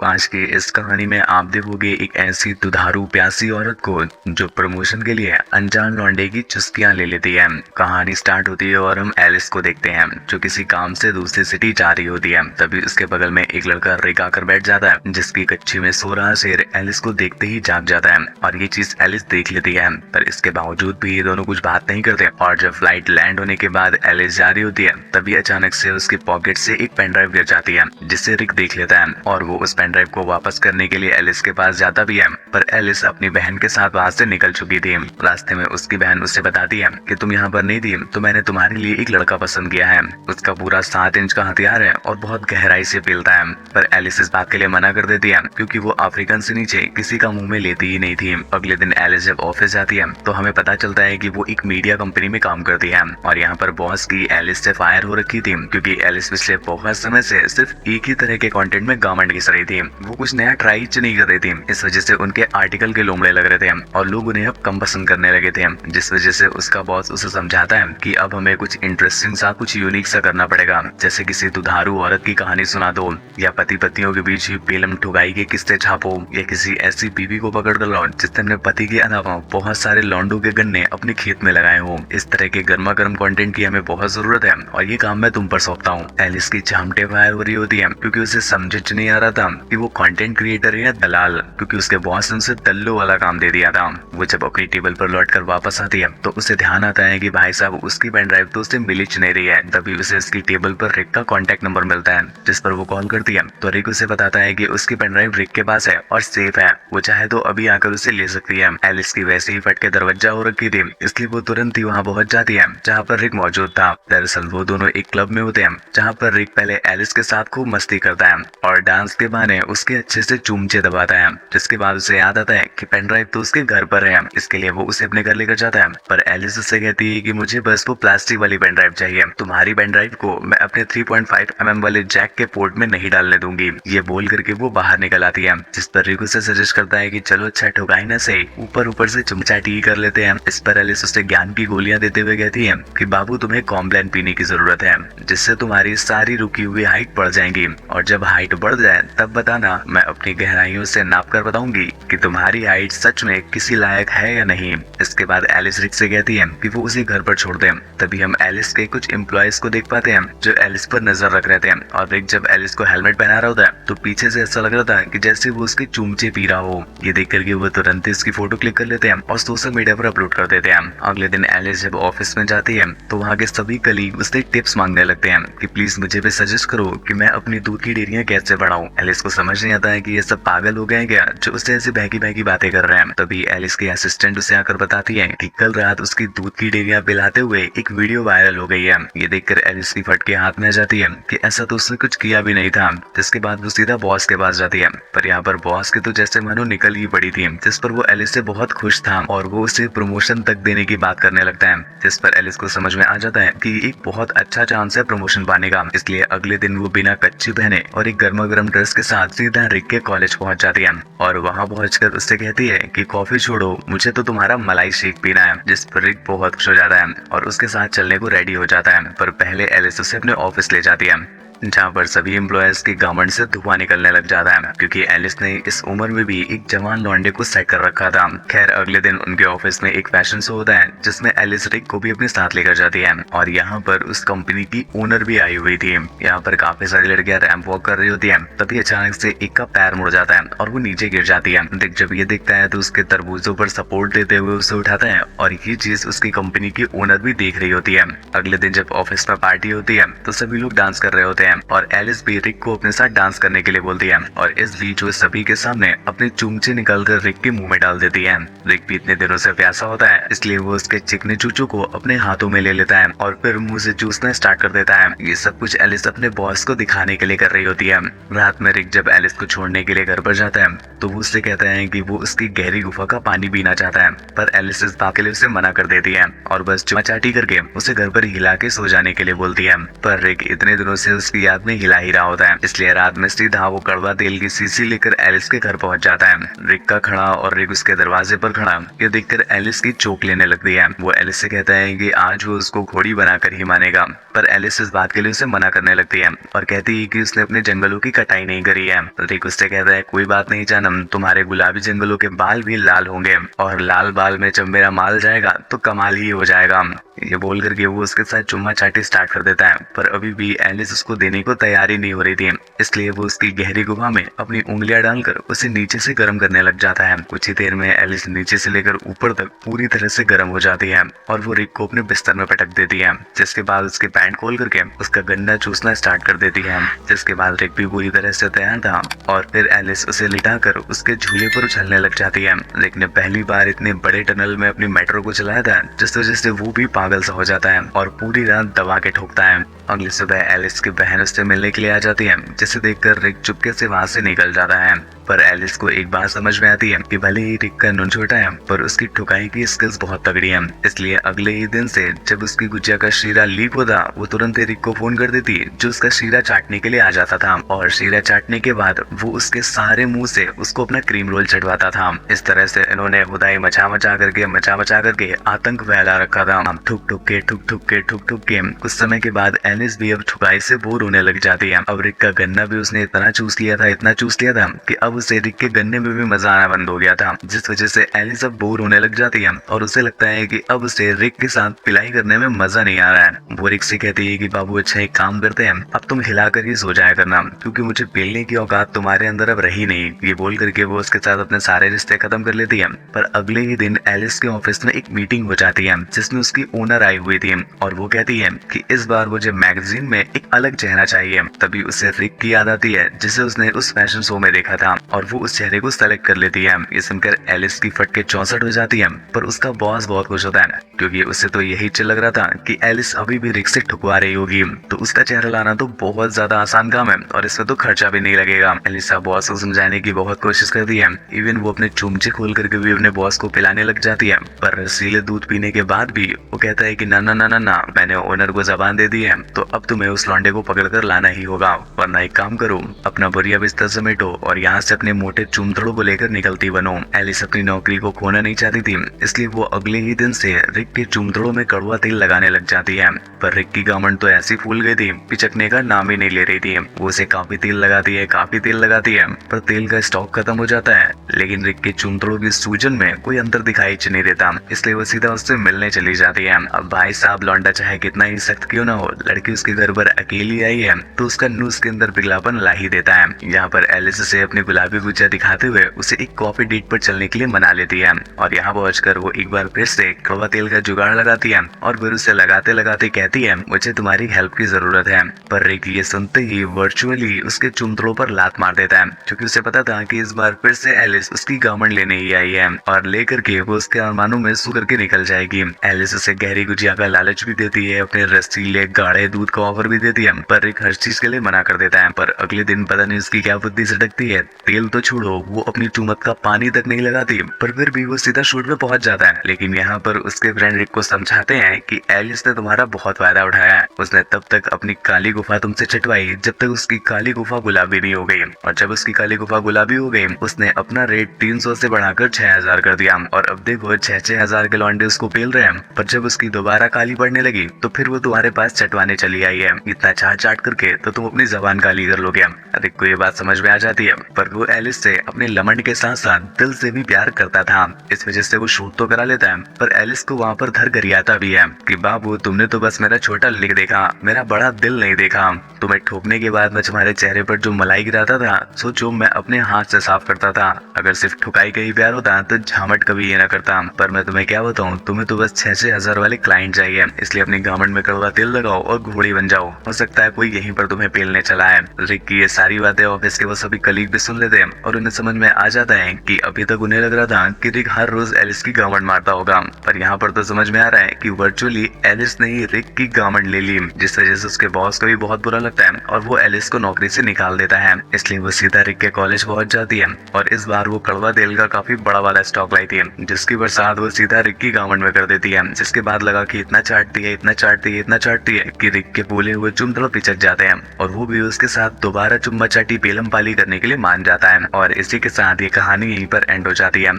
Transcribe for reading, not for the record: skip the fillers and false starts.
आज की इस कहानी में आप देखोगे एक ऐसी दुधारू प्यासी औरत को जो प्रमोशन के लिए अनजान लौंडे की चुस्कियां ले लेती है। कहानी स्टार्ट होती है और हम एलिस को देखते हैं जो किसी काम से दूसरी सिटी जा रही होती है। तभी उसके बगल में एक लड़का रिक आकर बैठ जाता है जिसकी कच्ची में सो रहा शेर एलिस को देखते ही जाग जाता है और ये चीज एलिस देख लेती है। पर इसके बावजूद भी ये दोनों कुछ बात नहीं करते और जब फ्लाइट लैंड होने के बाद एलिस जा रही होती है तभी अचानक से उसकी पॉकेट से एक पेन ड्राइव गिर जाती है जिसे रिक देख लेता है और वो उस पेन ड्राइव को वापस करने के लिए एलिस के पास जाता भी है। पर एलिस अपनी बहन के साथ वहाँ से निकल चुकी थी। रास्ते में उसकी बहन उससे बताती है कि तुम यहाँ पर नहीं थी तो मैंने तुम्हारे लिए एक लड़का पसंद किया है। उसका पूरा 7 इंच का हथियार है और बहुत गहराई से फैलता है। पर एलिस इस बात के लिए मना कर देती है क्योंकि वो अफ्रीकन से नीचे किसी का मुंह में लेती ही नहीं थी। अगले दिन एलिस जब ऑफिस जाती है तो हमें पता चलता है कि वो एक मीडिया कंपनी में काम करती है और यहाँ पर बॉस की एलिस से फायर हो रखी थी क्योंकि एलिस पिछले बहुत समय से सिर्फ एक ही तरह के कंटेंट में गारमेंट घिस रही थी। वो कुछ नया ट्राई नहीं कर रही थी। इस वजह से उनके आर्टिकल के लोमड़े लग रहे थे और लोग उन्हें अब कम पसंद करने लगे थे, जिस वजह से उसका बॉस उसे समझाता है कि अब हमें कुछ इंटरेस्टिंग सा कुछ यूनिक सा करना पड़ेगा, जैसे किसी दुधारू औरत की कहानी सुना दो या पति पत्नियों के बीच बेलम ठुगाई के किस्से छापो या किसी ऐसी बीवी को पकड़ कर लाओ जिसने अपने पति के अलावा बहुत सारे लौंडों के गन्ने अपने खेत में लगाए हो। इस तरह के गर्मा गर्म कंटेंट की हमें बहुत जरूरत है और ये काम मैं तुम पर सौंपता हूँ। एलिस की चामटे फायर हो रही होती है क्योंकि उसे समझ नहीं आ रहा था कि वो कंटेंट क्रिएटर है या दलाल, क्योंकि उसके बॉस ने उसे दल्लो वाला काम दे दिया था। वो जब अपनी टेबल पर लौट कर वापस आती है तो उसे ध्यान आता है कि भाई साहब उसकी पेन ड्राइव तो उसे मिल ही नहीं रही है। तभी उसे उसकी टेबल पर रिक का कॉन्टेक्ट नंबर मिलता है जिस पर वो कॉल करती है तो रिक उसे बताता है कि उसकी पेन ड्राइव रिक के पास है और सेफ है, वो चाहे तो अभी आकर उसे ले सकती है। एलिस की वैसे ही फट के दरवाजा हो रखी थी इसलिए वो तुरंत ही वहाँ पहुंच जाती है जहाँ पर रिक मौजूद था। दरअसल वो दोनों एक क्लब में होते हैं जहाँ पर रिक पहले एलिस के साथ खूब मस्ती करता है और डांस के बहाने उसके अच्छे से चूमचे दबाता है, जिसके बाद उसे याद आता है कि पेन ड्राइव तो उसके घर पर है। इसके लिए वो उसे अपने घर लेकर जाता है पर एलिस उससे कहती है कि मुझे बस वो प्लास्टिक वाली पेन ड्राइव चाहिए, तुम्हारी पेन ड्राइव को मैं अपने 3.5 mm वाले जैक के पोर्ट में नहीं डालने दूंगी। ये बोल करके वो बाहर निकल आती है जिस पर रिक उसे सजेस्ट करता है कि चलो अच्छा ठुकाई ना सही, ऊपर से चुमचाटी कर लेते हैं। इस पर एलिस उसे ज्ञान की गोलियां देते हुए कहती है कि बाबू तुम्हें कॉम्प्लेन पीने की जरूरत है जिससे तुम्हारी सारी रुकी हुई हाइट बढ़ जाएगी और जब हाइट बढ़ जाए तब बताना, मैं अपनी गहराइयों से नाप कर बताऊंगी कि तुम्हारी हाइट सच में किसी लायक है या नहीं। इसके बाद एलिस रिक से कहती है कि वो उसे घर पर छोड़ दे। तभी हम एलिस के कुछ एम्प्लॉयज को देख पाते हैं जो एलिस पर नजर रख रहे थे और रिक जब एलिस को हेलमेट पहना रहा होता है तो पीछे से ऐसा लग रहा था कि जैसे वो उसके चूमचे पी रहा हो। ये देख करके वो तुरंत इसकी फोटो क्लिक कर लेते हैं और सोशल मीडिया पर अपलोड कर देते हैं। अगले दिन एलिस जब ऑफिस में जाती है तो वहाँ के सभी कलीग उससे टिप्स मांगने लगते हैं कि प्लीज मुझे भी सजेस्ट करो कि मैं अपनी दूध की डेयरियां कैसे बढ़ाऊं। एलिस को समझ नहीं आता है कि ये सब पागल हो गए क्या जो उससे ऐसी बहकी बहकी बातें कर रहे हैं। तभी एलिस की असिस्टेंट उसे आकर बताती है कि कल रात उसकी दूध की डेयरियां पिलाते हुए एक वीडियो वायरल हो गई है। ये देखकर एलिस की फटके हाथ में आ जाती है कि ऐसा तो उसने कुछ किया भी नहीं था। जिसके बाद वो सीधा बॉस के पास जाती है पर यहाँ पर बॉस की तो जैसे मानो निकल ही पड़ी थी, जिस पर वो एलिस से बहुत खुश था और वो उसे प्रमोशन तक देने की बात करने लगता है। जिस पर एलिस को समझ में आ जाता है कि एक बहुत अच्छा चांस है प्रमोशन पाने का। इसलिए अगले दिन वो बिना कच्ची पहने और एक गर्मा गर्म ड्रेस के साथ सीधा रिक के कॉलेज पहुंच जाती है और वहां पहुंचकर उससे कहती है कि कॉफी छोड़ो, मुझे तो तुम्हारा मलाई शेक पीना है। जिस पर रिक बहुत खुश हो जाता है और उसके साथ चलने को रेडी हो जाता है। पर पहले एलिस उसे अपने ऑफिस ले जाती है जहाँ पर सभी एम्प्लॉयज के गारमेंट से धुआं निकलने लग जाता है क्योंकि एलिस ने इस उम्र में भी एक जवान लौंडे को सेट कर रखा था। खैर अगले दिन उनके ऑफिस में एक फैशन शो होता है जिसमें एलिस रिक को भी अपने साथ लेकर जाती है और यहाँ पर उस कंपनी की ओनर भी आई हुई थी। यहाँ पर काफी सारी लड़कियां रैंप वॉक कर रही होती है। तभी अचानक से एक का पैर मुड़ जाता है और वो नीचे गिर जाती है। रिक जब ये देखता है तो उसके तरबूजों पर सपोर्ट देते हुए उसे उठाता है और ये चीज उसकी कंपनी की ओनर भी देख रही होती है। अगले दिन जब ऑफिस में पार्टी होती है तो सभी लोग डांस कर रहे होते हैं और एलिस भी रिक को अपने साथ डांस करने के लिए बोलती है और इस बीच वो सभी के सामने अपने चुमचे निकालकर रिक के मुंह में डाल देती है। रिक भी इतने दिनों से प्यासा होता है इसलिए वो उसके चिकने चूचू को अपने हाथों में ले लेता है और फिर मुंह से चूसना स्टार्ट कर देता है। ये सब कुछ एलिस अपने बॉस को दिखाने के लिए कर रही होती है। रात में रिक जब एलिस को छोड़ने के लिए घर पर जाता है तो वो उससे कहता है कि वो उसकी गहरी गुफा का पानी पीना चाहता है पर एलिस इस बात के लिए उसे मना कर देती है और बस चुमाचाटी करके उसे घर पर हिला के सो जाने के लिए बोलती है। पर रिक इतने दिनों से उसकी की याद में हिला ही रहा होता है। इसलिए रात में सीधा वो कड़वा तेल की शीशी लेकर एलिस के घर पहुंच जाता है। रिक का खड़ा और रिक उसके दरवाजे पर खड़ा ये देखकर एलिस की चोट लेने लगती है। वो एलिस से कहता है कि आज वो उसको घोड़ी बनाकर ही मानेगा, पर एलिस इस बात के लिए उसे मना करने लगती है और कहती है कि उसने अपने जंगलों की कटाई नहीं करी है। रिक उससे कहता है कोई बात नहीं जानम, तुम्हारे गुलाबी जंगलों के बाल भी लाल होंगे और लाल बाल में जब मेरा माल जाएगा तो कमाल ही हो जाएगा। ये बोल करके वो उसके साथ चुम्मा चाटी स्टार्ट कर देता है, पर अभी भी एलिस उसको देने को तैयार ही नहीं हो रही थी। इसलिए वो उसकी गहरी गुफा में अपनी उंगलियां डालकर उसे नीचे से गर्म करने लग जाता है। कुछ ही देर में एलिस नीचे से लेकर ऊपर तक पूरी तरह से गर्म हो जाती है और वो रिक को अपने बिस्तर में पटक देती है, जिसके बाद उसके पैंट खोल करके उसका गंदा चूसना स्टार्ट कर देती है। जिसके बाद रिक भी पूरी तरह से तैयार था और फिर एलिस उसे लिटाकर उसके झूले पर उछलने लग जाती है। रिक ने पहली बार इतने बड़े टनल में अपनी मेट्रो को चलाया था, जिस वजह से वो भी पागल सा हो जाता है और पूरी रात दबा के ठोकता है। अगली सुबह एलिस की बहन उससे मिलने के लिए आ जाती है, जिसे देखकर रिक चुपके से वहां से निकल जाता है। पर एलिस को एक बात समझ में आती है कि भले ही रिक का नुन छोटा है, पर उसकी ठुकाई की स्किल्स बहुत तगड़ी है। इसलिए अगले ही दिन से जब उसकी गुजिया का शीरा लीक होता, वो तुरंत ही रिक को फोन कर देती, जो उसका शीरा चाटने के लिए आ जाता था और शीरा चाटने के बाद वो उसके सारे मुंह से उसको अपना क्रीम रोल चढ़वाता था। इस तरह से इन्होंने खुदाई मचा मचा करके आतंक फैला रखा था। ठुक ठुक के कुछ समय के बाद एलिस भी अब ठुकाई से बोर होने लग जाती है। अब रिक का गन्ना भी उसने इतना चूस लिया था कि अब उसे रिक के गन्ने में भी मजा आना बंद हो गया था, जिस वजह से एलिस अब बोर होने लग जाती है और उसे लगता है कि अब उसे रिक के साथ पिलाई करने में मजा नहीं आ रहा है। वो रिक से कहती है कि बाबू अच्छा एक काम करते हैं, अब तुम हिला कर ही सो जाया करना, क्योंकि मुझे पेलने की औकात तुम्हारे अंदर अब रही नहीं। ये बोल करके वो उसके साथ अपने सारे रिश्ते खत्म कर लेती है। पर अगले ही दिन एलिस के ऑफिस में एक मीटिंग हो जाती है, जिसमें उसकी ओनर आई हुई थी और वो कहती है कि इस बार मुझे मैगजीन में एक अलग चेहरा चाहिए। तभी उसे रिक की याद आती है, जिसे उसने उस फैशन शो में देखा था और वो उस चेहरे को सेलेक्ट कर लेती है। ये सुनकर एलिस की फटके 64 हो जाती है, पर उसका बॉस बहुत खुश होता है, क्योंकि उसे तो यही चिल लग रहा था कि एलिस अभी भी रिक से ठुकवा रही होगी। तो उसका चेहरा लाना तो बहुत ज्यादा आसान काम है और इसमें तो खर्चा भी नहीं लगेगा। एलिसा बॉस को समझाने की बहुत कोशिश करती है, इवन वो अपने चुमचे खोल करके भी अपने बॉस को पिलाने लग जाती है। पर रसीले दूध पीने के बाद भी वो कहता है कि ना ना ना ना ना, मैंने ओनर को जबान दे दी है, तो अब तुम्हें उस लौंडे को पकड़ कर लाना ही होगा, वरना एक काम करो, अपना बोरिया बिस्तर समेटो और यहाँ से अपने मोटे चुमथड़ों को लेकर निकलती बनो। एलिस अपनी नौकरी को खोना नहीं चाहती थी, इसलिए वो अगले ही दिन से रिक के चुमथड़ों में कड़वा तेल लगाने लग जाती है। पर रिक की गामन तो ऐसी फूल गई थी, पिचकने का नाम ही नहीं ले रही थी। वो उसे काफी तेल लगाती है, पर तेल का स्टॉक खत्म हो जाता है। लेकिन रिक के चुमथड़ों की सूजन में कोई अंतर दिखाई नहीं देता, इसलिए वो सीधा उससे मिलने चली जाती है। अब भाई साहब लौंडा चाहे कितना ही सख्त क्यों ना हो, लड़की उसके घर पर अकेली आई है तो उसका नूस के अंदर पिघलापन ला ही देता है। यहाँ पर एलिस से अपनी गुलाबी गुजिया दिखाते हुए उसे एक कॉफी डेट पर चलने के लिए मना लेती है और यहाँ पहुंचकर वो एक बार फिर से कड़वा तेल का जुगाड़ लगाती है और फिर उसे लगाते लगाते कहती है मुझे तुम्हारी हेल्प की जरूरत है। पर रिक ये सुनते ही वर्चुअली उसके चुमथड़ों पर लात मार देता है, क्योंकि उसे पता था कि इस बार फिर से एलिस उसकी गामन लेने ही आई है और लेकर के वो उसके अरमानों में सू करके निकल जाएगी। एलिस उसे गहरी गुजिया का लालच भी देती है, अपने रसीले गाढ़े दूध का ऑफर भी देती है, पर रिक हर चीज के लिए मना कर देता है। पर अगले दिन पता नहीं उसकी क्या बुद्धि सटकती है, तेल तो छोड़ो वो अपनी चुमत का पानी तक नहीं लगाती, पर फिर भी वो सीधा शूट में पहुंच जाता है। लेकिन यहाँ पर उसके फ्रेंड रिक को समझाते हैं कि एलिस ने तुम्हारा बहुत फायदा उठाया है, उसने तब तक अपनी काली गुफा तुमसे चटवाई जब तक उसकी काली गुफा गुलाबी नहीं हो गई, और जब उसकी काली गुफा गुलाबी हो गई उसने अपना रेट 300 से बढ़ाकर 6000 कर दिया और अब देखो 6,000 के लौंडे उसको पेल रहे हैं। पर जब उसकी दोबारा काली पड़ने लगी तो फिर वो तुम्हारे पास चटवाने चली आई है, इतना चाट चाट करके तो तुम अपनी जबान काली कर लोगे। रिक को ये बात समझ में आ जाती है, पर वो एलिस से अपने लमंड के साथ साथ दिल से भी प्यार करता था, इस वजह से वो शूट तो करा लेता है। पर एलिस को वहाँ पर धर गरियाता भी है कि बाबू तुमने तो बस मेरा छोटा लिख देखा, मेरा बड़ा दिल नहीं देखा। तुम्हें ठोकने के बाद मैं तुम्हारे चेहरे पर जो मलाई गिराता था सोचो मैं अपने हाथ से साफ करता था, अगर सिर्फ ठुकाई का ही प्यार होता तो झामट कभी ये ना करता। पर मैं तुम्हें क्या बताऊं, तुम्हें तो बस 6,000 वाले क्लाइंट चाहिए, इसलिए अपनी गामन में कड़वा तेल लगाओ और घोड़ी बन जाओ, हो सकता है कोई यहीं पर तुम्हें पेलने चला है। रिक की ये सारी बातें ऑफिस के वो सभी कलीग भी सुन लेते हैं और उन्हें समझ में आ जाता है कि अभी तक उन्हें लग रहा था कि रिक हर रोज एलिस की गामन मारता होगा, पर यहाँ पर तो को समझ में आ रहा है कि वर्चुअली एलिस ने ही रिक की गारमेंट ले ली, जिस वजह से उसके बॉस को भी बहुत बुरा लगता है और वो एलिस को नौकरी से निकाल देता है। इसलिए वो सीधा रिक के कॉलेज पहुंच जाती है और इस बार वो कड़वा तेल का काफी बड़ा वाला स्टॉक लाई थी, जिसकी बरसात वो सीधा रिक की गारमेंट में कर देती है। जिसके बाद लगा कि इतना चाटती है, इतना चाटती है, इतना चाटती है कि रिक के बोले हुए चुम्बन पिचक जाते हैं और वो भी उसके साथ दोबारा चुम्मा चाटी बेलम पाली करने के लिए मान जाता है। और इसी के साथ ये कहानी यहीं पर एंड हो जाती है।